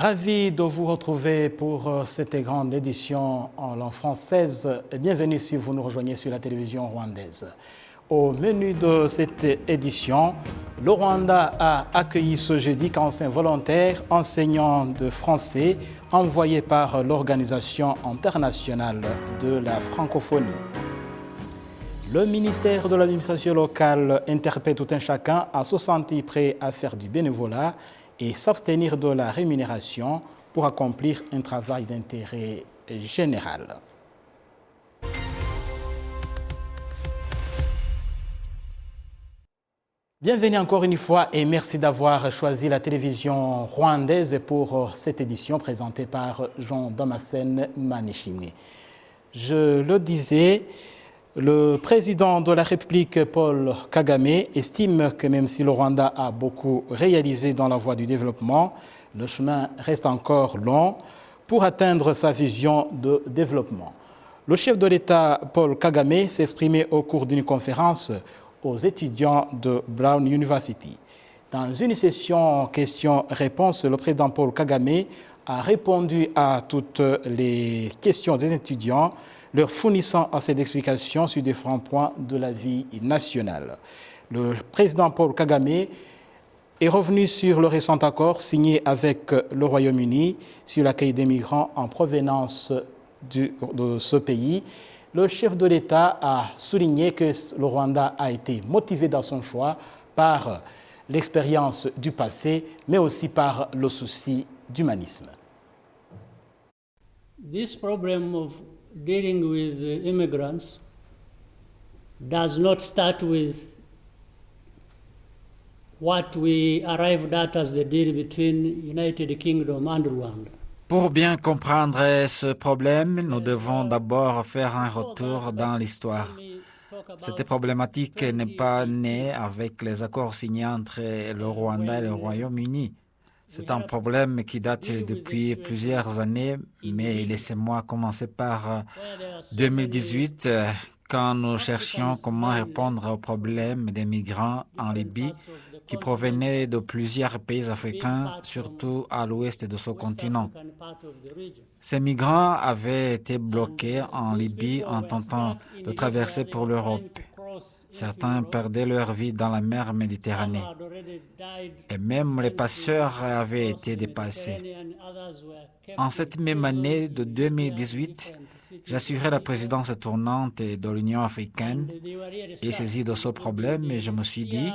Ravi de vous retrouver pour cette grande édition en langue française. Bienvenue si vous nous rejoignez sur la télévision rwandaise. Au menu de cette édition, le Rwanda a accueilli ce jeudi 45 volontaires enseignants de français envoyés par l'Organisation internationale de la francophonie. Le ministère de l'administration locale interpelle tout un chacun à se sentir prêt à faire du bénévolat et s'abstenir de la rémunération pour accomplir un travail d'intérêt général. Bienvenue encore une fois et merci d'avoir choisi la télévision rwandaise pour cette édition présentée par Jean Damascène Manishimwe. Je le disais, le président de la République, Paul Kagame, estime que même si le Rwanda a beaucoup réalisé dans la voie du développement, le chemin reste encore long pour atteindre sa vision de développement. Le chef de l'État, Paul Kagame, s'est exprimé au cours d'une conférence aux étudiants de Brown University. Dans une session questions-réponses, le président Paul Kagame a répondu à toutes les questions des étudiants, leur fournissant assez d'explications sur différents points de la vie nationale. Le président Paul Kagame est revenu sur le récent accord signé avec le Royaume-Uni sur l'accueil des migrants en provenance de ce pays. Le chef de l'État a souligné que le Rwanda a été motivé dans son choix par l'expérience du passé, mais aussi par le souci d'humanisme. This problem of dealing with immigrants does not start with what we arrived at as the deal between United Kingdom and Rwanda. Pour bien comprendre ce problème, nous devons d'abord faire un retour dans l'histoire. Cette problématique n'est pas née avec les accords signés entre le Rwanda et le Royaume-Uni. C'est un problème qui date depuis plusieurs années, mais laissez-moi commencer par 2018, quand nous cherchions comment répondre au problème des migrants en Libye qui provenaient de plusieurs pays africains, surtout à l'ouest de ce continent. Ces migrants avaient été bloqués en Libye en tentant de traverser pour l'Europe. Certains perdaient leur vie dans la mer Méditerranée. Et même les passeurs avaient été dépassés. En cette même année de 2018, j'assurais la présidence tournante de l'Union africaine et saisi de ce problème, et je me suis dit,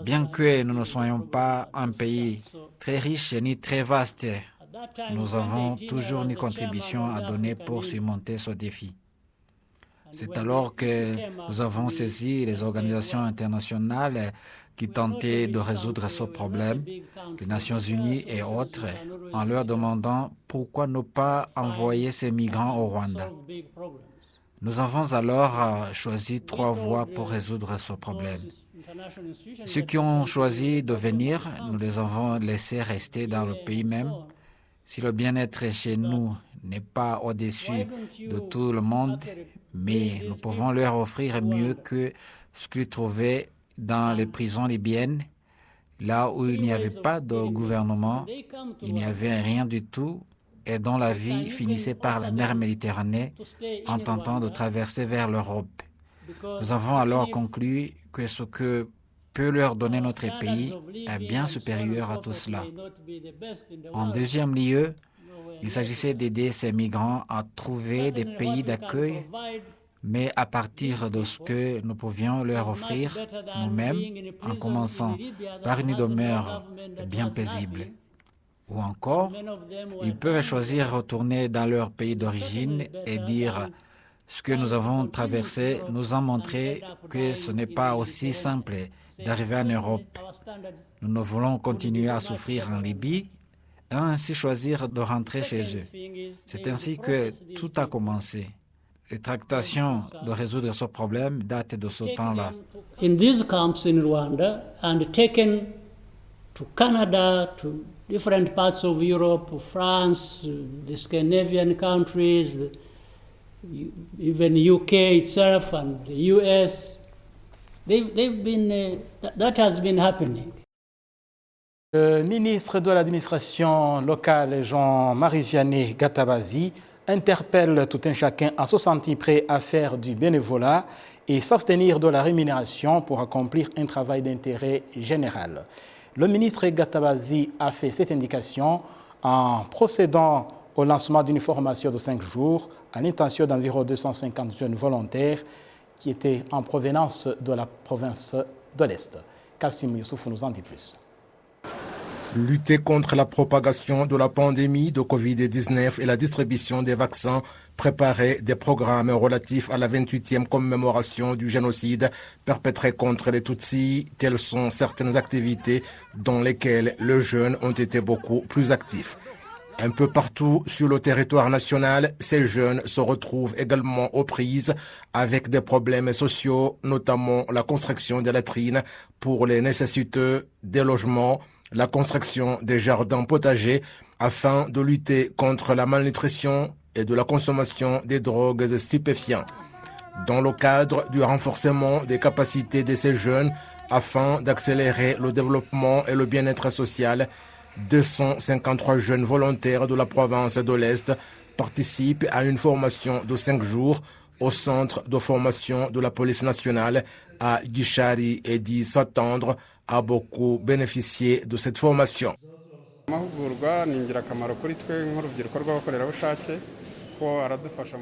bien que nous ne soyons pas un pays très riche ni très vaste, nous avons toujours une contribution à donner pour surmonter ce défi. C'est alors que nous avons saisi les organisations internationales qui tentaient de résoudre ce problème, les Nations Unies et autres, en leur demandant pourquoi ne pas envoyer ces migrants au Rwanda. Nous avons alors choisi 3 voies pour résoudre ce problème. Ceux qui ont choisi de venir, nous les avons laissés rester dans le pays même. Si le bien-être chez nous n'est pas au-dessus de tout le monde, mais nous pouvons leur offrir mieux que ce qu'ils trouvaient dans les prisons libyennes, là où il n'y avait pas de gouvernement, il n'y avait rien du tout, et dont la vie finissait par la mer Méditerranée en tentant de traverser vers l'Europe. Nous avons alors conclu que ce que peut leur donner notre pays est bien supérieur à tout cela. En deuxième lieu, il s'agissait d'aider ces migrants à trouver des pays d'accueil, mais à partir de ce que nous pouvions leur offrir nous-mêmes, en commençant par une demeure bien paisible. Ou encore, ils peuvent choisir de retourner dans leur pays d'origine et dire « Ce que nous avons traversé nous a montré que ce n'est pas aussi simple d'arriver en Europe. Nous ne voulons continuer à souffrir en Libye et ainsi choisir de rentrer chez eux. » C'est ainsi que tout a commencé. Les tractations de résoudre ce problème datent de ce temps-là. In these camps in Rwanda and taken to Canada, to different parts of Europe, France, the Scandinavian countries, even UK itself and the US, they've been, that has been happening. Le ministre de l'administration locale, Jean-Marie Vianney Gatabazi, interpelle tout un chacun à se sentir prêt à faire du bénévolat et s'abstenir de la rémunération pour accomplir un travail d'intérêt général. Le ministre Gatabazi a fait cette indication en procédant au lancement d'une formation de 5 jours à l'intention d'environ 250 jeunes volontaires qui étaient en provenance de la province de l'Est. Kassim Youssouf nous en dit plus. Lutter contre la propagation de la pandémie de Covid-19 et la distribution des vaccins, préparer des programmes relatifs à la 28e commémoration du génocide perpétré contre les Tutsis, telles sont certaines activités dans lesquelles les jeunes ont été beaucoup plus actifs. Un peu partout sur le territoire national, ces jeunes se retrouvent également aux prises avec des problèmes sociaux, notamment la construction des latrines pour les nécessiteux, des logements, la construction des jardins potagers afin de lutter contre la malnutrition et de la consommation des drogues et stupéfiants. Dans le cadre du renforcement des capacités de ces jeunes afin d'accélérer le développement et le bien-être social, 253 jeunes volontaires de la province de l'Est participent à une formation de 5 jours au centre de formation de la police nationale à Gishari et dit s'attendre à beaucoup bénéficier de cette formation.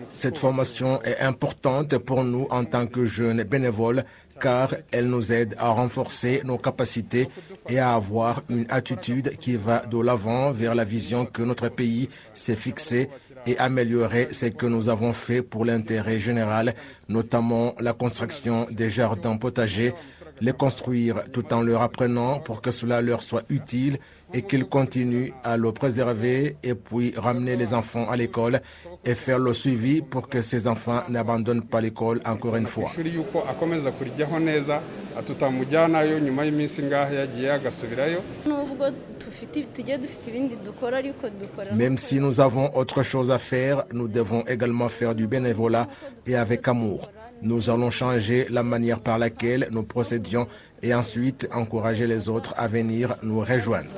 Cette formation est importante pour nous en tant que jeunes bénévoles car elle nous aide à renforcer nos capacités et à avoir une attitude qui va de l'avant vers la vision que notre pays s'est fixée et améliorer ce que nous avons fait pour l'intérêt général, notamment la construction des jardins potagers, les construire tout en leur apprenant pour que cela leur soit utile et qu'ils continuent à le préserver et puis ramener les enfants à l'école et faire le suivi pour que ces enfants n'abandonnent pas l'école encore une fois. Même si nous avons autre chose à faire, nous devons également faire du bénévolat et avec amour. Nous allons changer la manière par laquelle nous procédions et ensuite encourager les autres à venir nous rejoindre.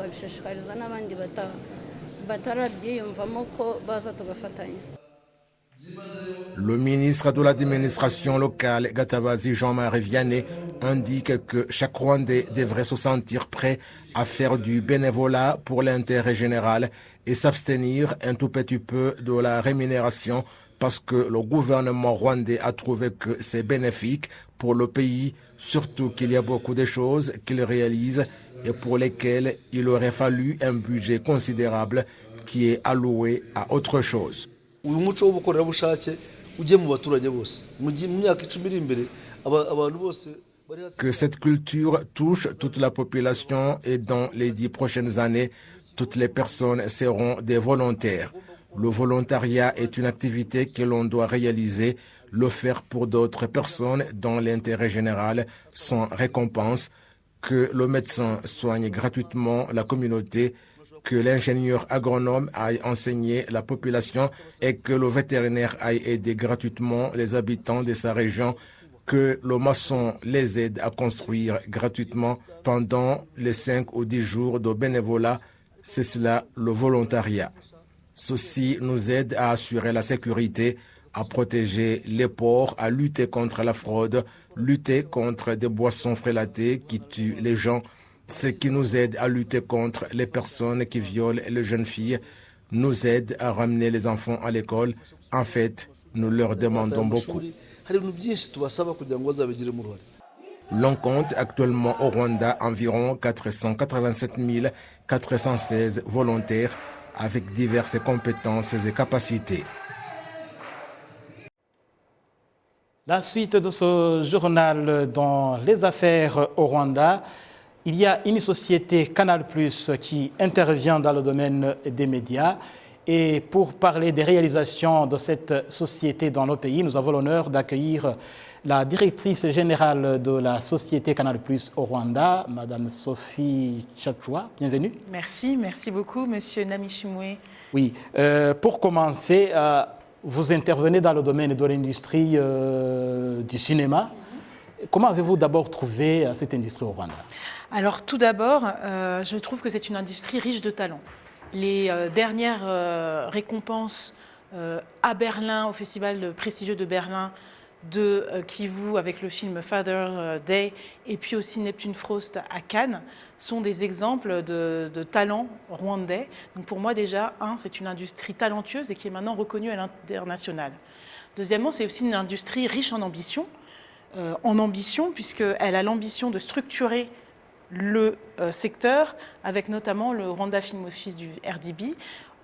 Le ministre de l'administration locale, Gatabazi Jean-Marie Vianney, indique que chaque Rwandais devrait se sentir prêt à faire du bénévolat pour l'intérêt général et s'abstenir un tout petit peu de la rémunération parce que le gouvernement rwandais a trouvé que c'est bénéfique pour le pays, surtout qu'il y a beaucoup de choses qu'il réalise et pour lesquelles il aurait fallu un budget considérable qui est alloué à autre chose. Que cette culture touche toute la population et dans les 10 prochaines années, toutes les personnes seront des volontaires. Le volontariat est une activité que l'on doit réaliser, le faire pour d'autres personnes dans l'intérêt général sans récompense, que le médecin soigne gratuitement la communauté, que l'ingénieur agronome aille enseigner la population et que le vétérinaire aille aider gratuitement les habitants de sa région, que le maçon les aide à construire gratuitement pendant les 5 ou 10 jours de bénévolat. C'est cela le volontariat. Ceci nous aide à assurer la sécurité, à protéger les ports, à lutter contre la fraude, lutter contre des boissons frélatées qui tuent les gens, ce qui nous aide à lutter contre les personnes qui violent les jeunes filles, nous aide à ramener les enfants à l'école. En fait, nous leur demandons beaucoup. L'on compte actuellement au Rwanda environ 487 416 volontaires avec diverses compétences et capacités. La suite de ce journal dans les affaires au Rwanda, il y a une société Canal+ qui intervient dans le domaine des médias. Et pour parler des réalisations de cette société dans nos pays, nous avons l'honneur d'accueillir la directrice générale de la société Canal+ au Rwanda, Madame Sophie Tchatchoua. Bienvenue. Merci beaucoup, Monsieur Namishimwe. Oui, pour commencer, vous intervenez dans le domaine de l'industrie du cinéma. Comment avez-vous d'abord trouvé cette industrie au Rwanda? Alors tout d'abord, je trouve que c'est une industrie riche de talents. Les dernières récompenses à Berlin, au festival prestigieux de Berlin, de Kivu avec le film Father Day et puis aussi Neptune Frost à Cannes sont des exemples de talents rwandais. Donc pour moi déjà, c'est une industrie talentueuse et qui est maintenant reconnue à l'international. Deuxièmement, c'est aussi une industrie riche en ambition puisqu'elle a l'ambition de structurer le secteur avec notamment le Rwanda Film Office du RDB.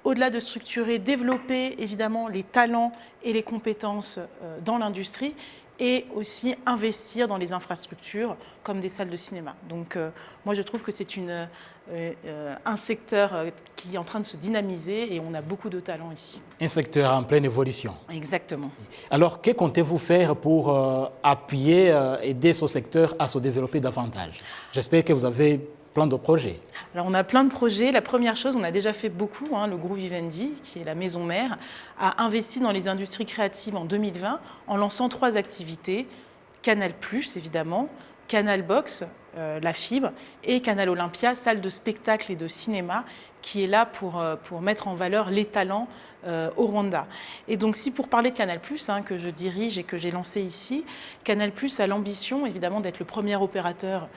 Au-delà de structurer, développer évidemment les talents et les compétences dans l'industrie et aussi investir dans les infrastructures comme des salles de cinéma. Donc moi je trouve que c'est un secteur qui est en train de se dynamiser et on a beaucoup de talents ici. Un secteur en pleine évolution. Exactement. Alors que comptez-vous faire pour appuyer, aider ce secteur à se développer davantage? J'espère que vous avez plein de projets. Alors on a plein de projets. La première chose, on a déjà fait beaucoup. Le groupe Vivendi, qui est la maison mère, a investi dans les industries créatives en 2020 en lançant 3 activités. Canal+, évidemment, Canal Box, la fibre, et Canal Olympia, salle de spectacle et de cinéma, qui est là pour mettre en valeur les talents au Rwanda. Et donc si pour parler de Canal+, que je dirige et que j'ai lancé ici, Canal+ a l'ambition évidemment d'être le premier opérateur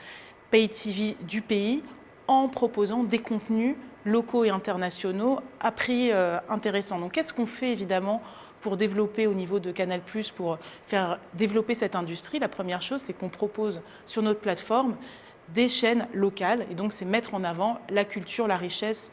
Pay TV du pays en proposant des contenus locaux et internationaux à prix intéressant. Donc qu'est-ce qu'on fait évidemment pour développer au niveau de Canal+, pour faire développer cette industrie? La première chose, c'est qu'on propose sur notre plateforme des chaînes locales et donc c'est mettre en avant la culture, la richesse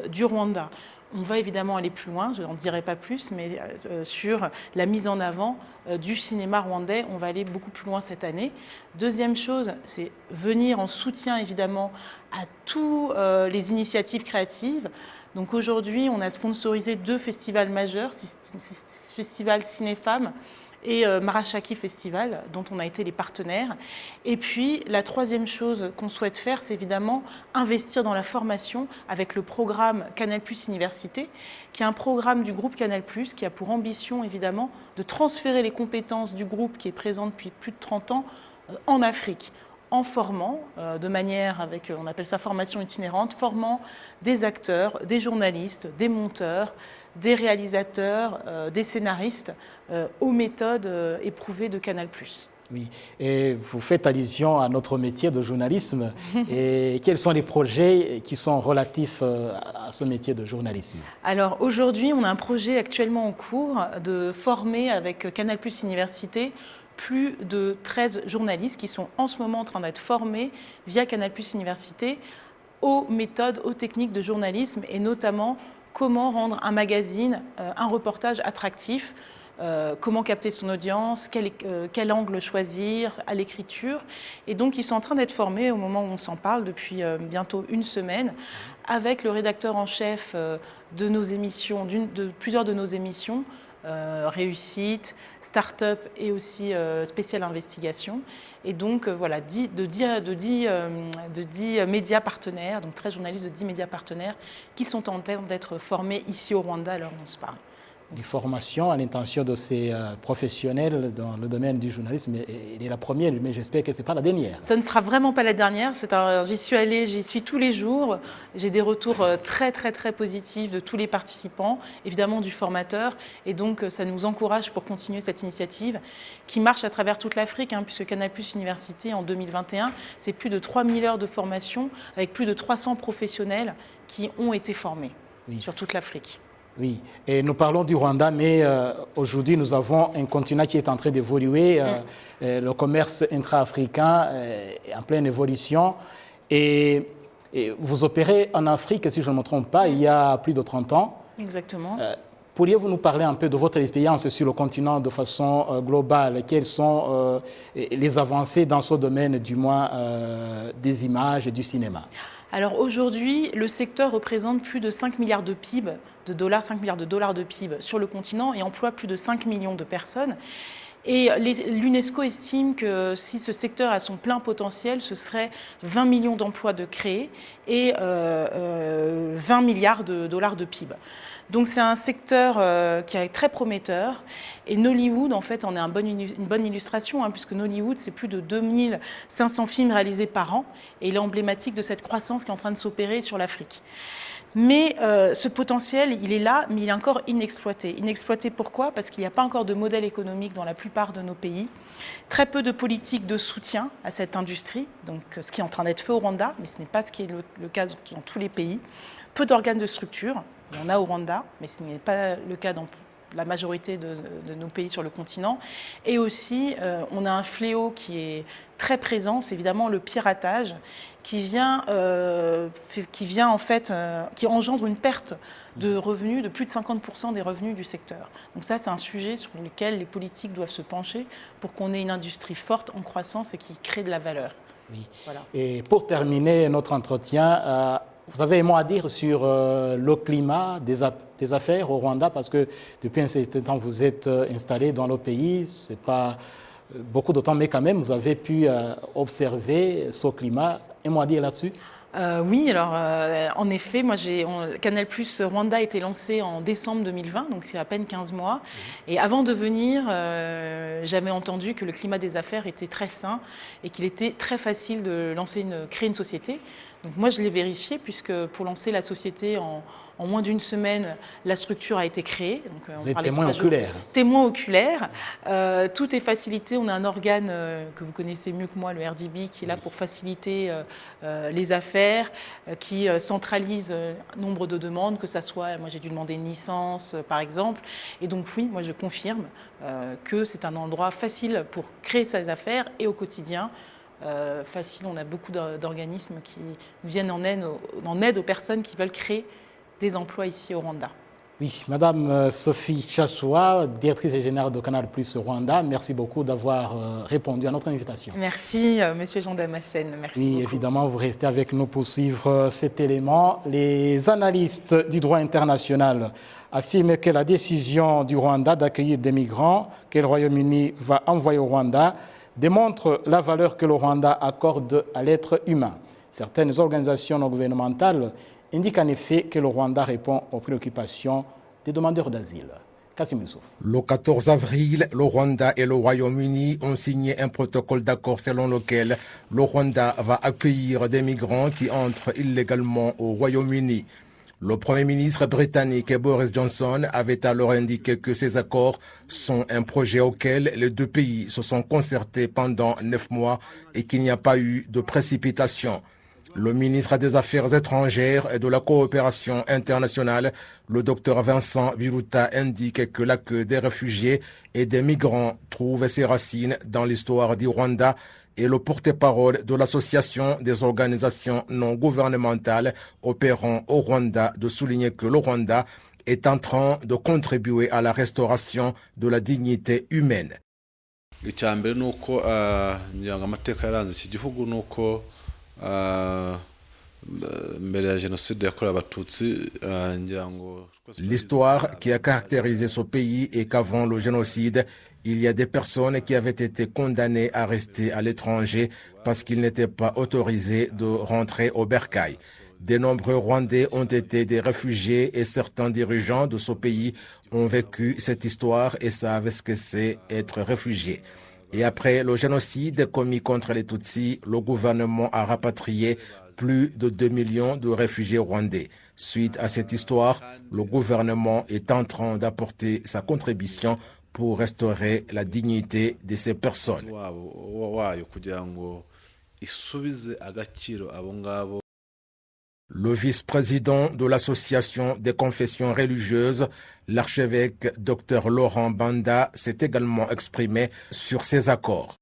du Rwanda. On va évidemment aller plus loin, je n'en dirai pas plus, mais sur la mise en avant du cinéma rwandais, on va aller beaucoup plus loin cette année. Deuxième chose, c'est venir en soutien évidemment à toutes les initiatives créatives. Donc aujourd'hui, on a sponsorisé 2 festivals majeurs, Festival Ciné-Femmes et Marachaki Festival, dont on a été les partenaires. Et puis, la troisième chose qu'on souhaite faire, c'est évidemment investir dans la formation avec le programme Canal+ Université, qui est un programme du groupe Canal+, qui a pour ambition, évidemment, de transférer les compétences du groupe qui est présent depuis plus de 30 ans en Afrique, en formant, de manière avec, on appelle ça formation itinérante, formant des acteurs, des journalistes, des monteurs, des réalisateurs, des scénaristes aux méthodes éprouvées de Canal+. Oui, et vous faites allusion à notre métier de journalisme. Et quels sont les projets qui sont relatifs à ce métier de journalisme? Alors aujourd'hui, on a un projet actuellement en cours de former avec Canal+ Université plus de 13 journalistes qui sont en ce moment en train d'être formés via Canal+ Université aux méthodes, aux techniques de journalisme et notamment comment rendre un magazine, un reportage attractif, comment capter son audience, quel angle choisir à l'écriture. Et donc, ils sont en train d'être formés au moment où on s'en parle depuis bientôt une semaine avec le rédacteur en chef de nos émissions, de plusieurs de nos émissions, Réussite, Start-up et aussi Spéciale Investigation. Et donc, voilà, de 10 médias partenaires, donc 13 journalistes de 10 médias partenaires qui sont en train d'être formés ici au Rwanda à l'heure où on se parle. Une formation à l'intention de ces professionnels dans le domaine du journalisme elle est la première, mais j'espère que ce n'est pas la dernière. Ça ne sera vraiment pas la dernière. J'y suis allée, j'y suis tous les jours. J'ai des retours très, très, très positifs de tous les participants, évidemment du formateur. Et donc, ça nous encourage pour continuer cette initiative qui marche à travers toute l'Afrique, puisque Canal+ Université, en 2021, c'est plus de 3000 heures de formation avec plus de 300 professionnels qui ont été formés sur toute l'Afrique. Oui, et nous parlons du Rwanda, mais aujourd'hui nous avons un continent qui est en train d'évoluer. Le commerce intra-africain est en pleine évolution. Et vous opérez en Afrique, si je ne me trompe pas, il y a plus de 30 ans. Exactement. Pourriez-vous nous parler un peu de votre expérience sur le continent de façon globale? Quelles sont les avancées dans ce domaine, du moins des images et du cinéma? Alors aujourd'hui, le secteur représente plus de 5 milliards de PIB, 5 milliards de dollars de PIB sur le continent et emploie plus de 5 millions de personnes. Et l'UNESCO estime que si ce secteur a son plein potentiel, ce serait 20 millions d'emplois de créer et 20 milliards de dollars de PIB. Donc c'est un secteur qui est très prometteur. Et Nollywood, en fait, en est une bonne illustration, hein, puisque Nollywood, c'est plus de 2500 films réalisés par an. Et il est emblématique de cette croissance qui est en train de s'opérer sur l'Afrique. Mais ce potentiel, il est là, mais il est encore inexploité. Inexploité pourquoi? Parce qu'il n'y a pas encore de modèle économique dans la plupart de nos pays. Très peu de politiques de soutien à cette industrie, donc ce qui est en train d'être fait au Rwanda, mais ce n'est pas ce qui est le cas dans tous les pays. Peu d'organes de structure, il y en a au Rwanda, mais ce n'est pas le cas dans la majorité de nos pays sur le continent. Et aussi, on a un fléau qui est très présent, c'est évidemment le piratage, qui engendre une perte de revenus, de plus de 50% des revenus du secteur. Donc ça, c'est un sujet sur lequel les politiques doivent se pencher pour qu'on ait une industrie forte, en croissance et qui crée de la valeur. Oui. Voilà. Et pour terminer notre entretien, vous avez un mot à dire sur le climat des affaires au Rwanda, parce que depuis un certain temps, vous êtes installé dans le pays. Ce n'est pas beaucoup de temps, mais quand même, vous avez pu observer ce climat. Un mot à dire là-dessus? Oui, alors en effet, moi Canal+ Rwanda a été lancé en décembre 2020, donc c'est à peine 15 mois. Et avant de venir, j'avais entendu que le climat des affaires était très sain et qu'il était très facile de créer une société. Donc moi, je l'ai vérifié, puisque pour lancer la société en moins d'une semaine, la structure a été créée. Donc, vous êtes témoin oculaire. Témoin oculaire. Tout est facilité. On a un organe que vous connaissez mieux que moi, le RDB, qui est là pour faciliter les affaires, qui centralise nombre de demandes, que ça soit, moi j'ai dû demander une licence, par exemple. Et donc oui, moi je confirme que c'est un endroit facile pour créer ses affaires et au quotidien. Facile, on a beaucoup d'organismes qui viennent en aide aux personnes qui veulent créer des emplois ici au Rwanda. Oui, Madame Sophie Tchachua, directrice générale de Canal+ Rwanda, merci beaucoup d'avoir répondu à notre invitation. Merci, Monsieur Jean Damascène. Merci oui, beaucoup. Évidemment, vous restez avec nous pour suivre cet élément. Les analystes du droit international affirment que la décision du Rwanda d'accueillir des migrants que le Royaume-Uni va envoyer au Rwanda démontre la valeur que le Rwanda accorde à l'être humain. Certaines organisations non gouvernementales indiquent en effet que le Rwanda répond aux préoccupations des demandeurs d'asile. Kassim Youssouf. Le 14 avril, le Rwanda et le Royaume-Uni ont signé un protocole d'accord selon lequel le Rwanda va accueillir des migrants qui entrent illégalement au Royaume-Uni. Le Premier ministre britannique Boris Johnson avait alors indiqué que ces accords sont un projet auquel les deux pays se sont concertés pendant 9 mois et qu'il n'y a pas eu de précipitation. Le ministre des Affaires étrangères et de la coopération internationale, le Dr Vincent Biruta, indique que l'accueil des réfugiés et des migrants trouve ses racines dans l'histoire du Rwanda, et le porte-parole de l'Association des organisations non gouvernementales opérant au Rwanda de souligner que le Rwanda est en train de contribuer à la restauration de la dignité humaine. L'histoire qui a caractérisé ce pays est qu'avant le génocide, il y a des personnes qui avaient été condamnées à rester à l'étranger parce qu'ils n'étaient pas autorisés de rentrer au bercail. De nombreux Rwandais ont été des réfugiés et certains dirigeants de ce pays ont vécu cette histoire et savent ce que c'est être réfugié. Et après le génocide commis contre les Tutsis, le gouvernement a rapatrié plus de 2 millions de réfugiés rwandais. Suite à cette histoire, le gouvernement est en train d'apporter sa contribution pour restaurer la dignité de ces personnes. Le vice-président de l'Association des confessions religieuses, l'archevêque Dr Laurent Banda, s'est également exprimé sur ces accords.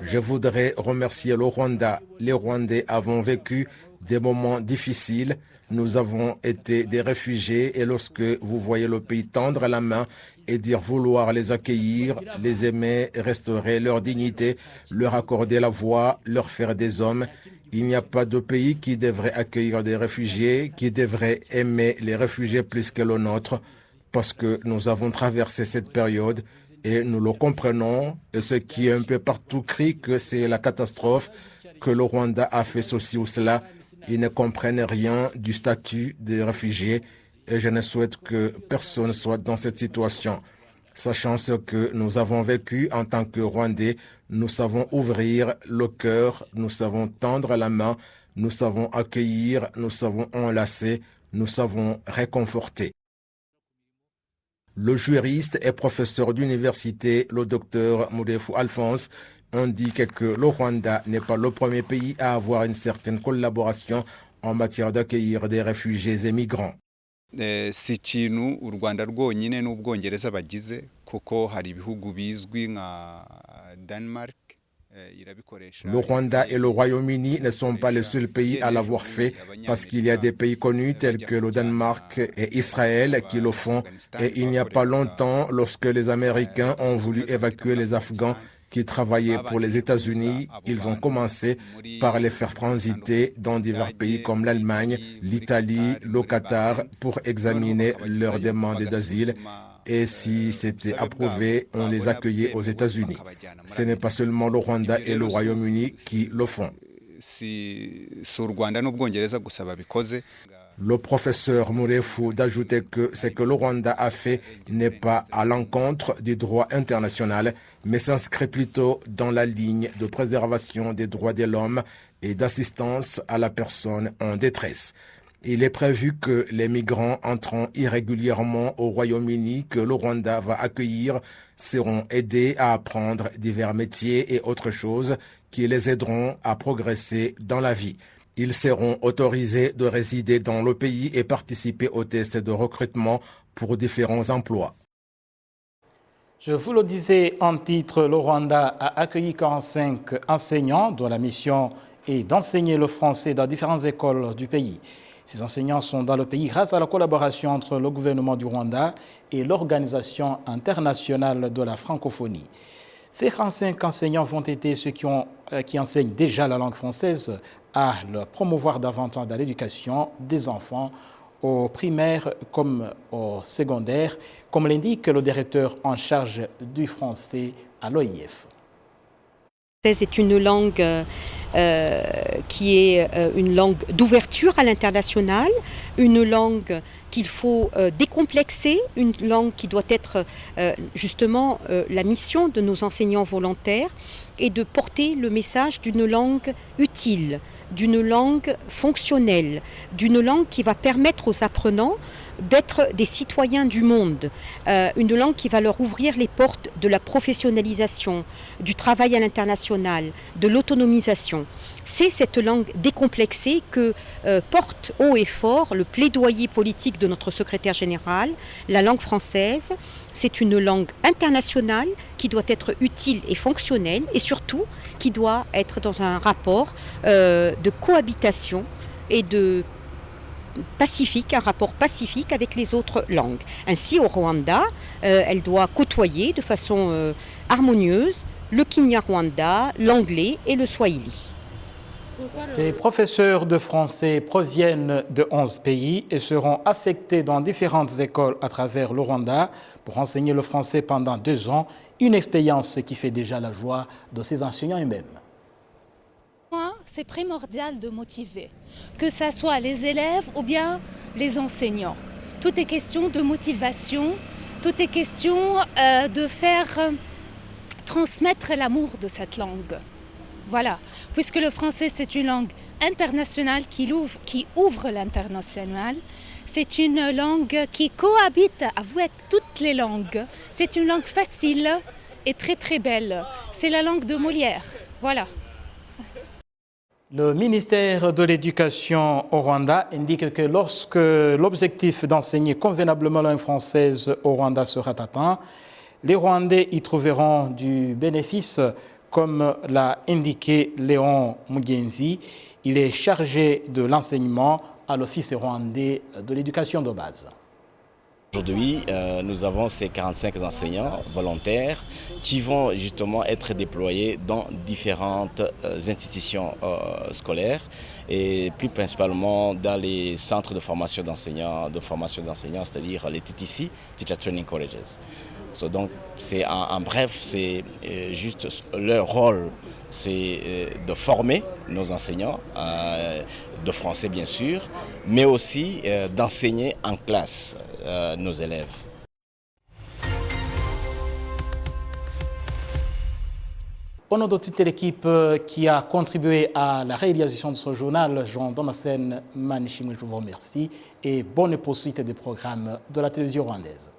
Je voudrais remercier le Rwanda. Les Rwandais avons vécu des moments difficiles. Nous avons été des réfugiés et lorsque vous voyez le pays tendre la main et dire vouloir les accueillir, les aimer, restaurer leur dignité, leur accorder la voix, leur faire des hommes, Il n'y a pas de pays qui devrait accueillir des réfugiés, qui devrait aimer les réfugiés plus que le nôtre, parce que nous avons traversé cette période et nous le comprenons. Et ceux qui un peu partout crient que c'est la catastrophe, que le Rwanda a fait ceci ou cela, ils ne comprennent rien du statut des réfugiés et je ne souhaite que personne soit dans cette situation. Sachant ce que nous avons vécu en tant que Rwandais, nous savons ouvrir le cœur, nous savons tendre la main, nous savons accueillir, nous savons enlacer, nous savons réconforter. Le juriste et professeur d'université, le docteur Mudefu Alphonse, indique que le Rwanda n'est pas le premier pays à avoir une certaine collaboration en matière d'accueillir des réfugiés et migrants. Si ikintu u Rwanda rwonyine n'Ubwongereza bagize kuko hari ibihugu bizwi nka Denmark. Le Rwanda et le Royaume-Uni ne sont pas les seuls pays à l'avoir fait parce qu'il y a des pays connus tels que le Danemark et Israël qui le font. Et il n'y a pas longtemps, lorsque les Américains ont voulu évacuer les Afghans qui travaillaient pour les États-Unis, ils ont commencé par les faire transiter dans divers pays comme l'Allemagne, l'Italie, le Qatar pour examiner leurs demandes d'asile. Et si c'était approuvé, on les accueillait aux États-Unis. Ce n'est pas seulement le Rwanda et le Royaume-Uni qui le font. Le professeur Murefu d'ajouter que ce que le Rwanda a fait n'est pas à l'encontre du droit international, mais s'inscrit plutôt dans la ligne de préservation des droits de l'homme et d'assistance à la personne en détresse. Il est prévu que les migrants entrant irrégulièrement au Royaume-Uni que le Rwanda va accueillir seront aidés à apprendre divers métiers et autres choses qui les aideront à progresser dans la vie. Ils seront autorisés de résider dans le pays et participer aux tests de recrutement pour différents emplois. Je vous le disais en titre, le Rwanda a accueilli 45 enseignants dont la mission est d'enseigner le français dans différentes écoles du pays. Ces enseignants sont dans le pays grâce à la collaboration entre le gouvernement du Rwanda et l'Organisation internationale de la francophonie. Ces 45 enseignants vont aider ceux qui enseignent déjà la langue française à leur promouvoir davantage dans l'éducation des enfants au primaire comme au secondaire, comme l'indique le directeur en charge du français à l'OIF. C'est une langue qui est une langue d'ouverture à l'international, une langue qu'il faut décomplexer, une langue qui doit être justement la mission de nos enseignants volontaires et de porter le message d'une langue utile, d'une langue fonctionnelle, d'une langue qui va permettre aux apprenants d'être des citoyens du monde, une langue qui va leur ouvrir les portes de la professionnalisation, du travail à l'international, de l'autonomisation. C'est cette langue décomplexée que porte haut et fort le plaidoyer politique de notre secrétaire général, la langue française. C'est une langue internationale qui doit être utile et fonctionnelle et surtout qui doit être dans un rapport de cohabitation et de pacifique, un rapport pacifique avec les autres langues. Ainsi, au Rwanda, elle doit côtoyer de façon harmonieuse le Kinyarwanda, l'anglais et le swahili. Ces professeurs de français proviennent de 11 pays et seront affectés dans différentes écoles à travers le Rwanda pour enseigner le français pendant 2 ans, une expérience qui fait déjà la joie de ces enseignants eux-mêmes. C'est primordial de motiver, que ce soit les élèves ou bien les enseignants. Tout est question de motivation, tout est question de faire transmettre l'amour de cette langue. Voilà, puisque le français c'est une langue internationale qui ouvre l'international, c'est une langue qui cohabite avec toutes les langues, c'est une langue facile et très très belle, c'est la langue de Molière, voilà. Le ministère de l'Éducation au Rwanda indique que lorsque l'objectif d'enseigner convenablement la langue française au Rwanda sera atteint, les Rwandais y trouveront du bénéfice, comme l'a indiqué Léon Mugenzi. Il est chargé de l'enseignement à l'Office rwandais de l'éducation de base. Aujourd'hui, nous avons ces 45 enseignants volontaires qui vont justement être déployés dans différentes institutions scolaires et plus principalement dans les centres de formation d'enseignants, c'est-à-dire les TTC, Teacher Training Colleges. Donc, en bref, c'est juste leur rôle, c'est de former nos enseignants, de français bien sûr, mais aussi d'enseigner en classe nos élèves. Au nom de toute l'équipe qui a contribué à la réalisation de ce journal, Jean Damascène Manichimwe, je vous remercie et bonne poursuite des programmes de la télévision rwandaise.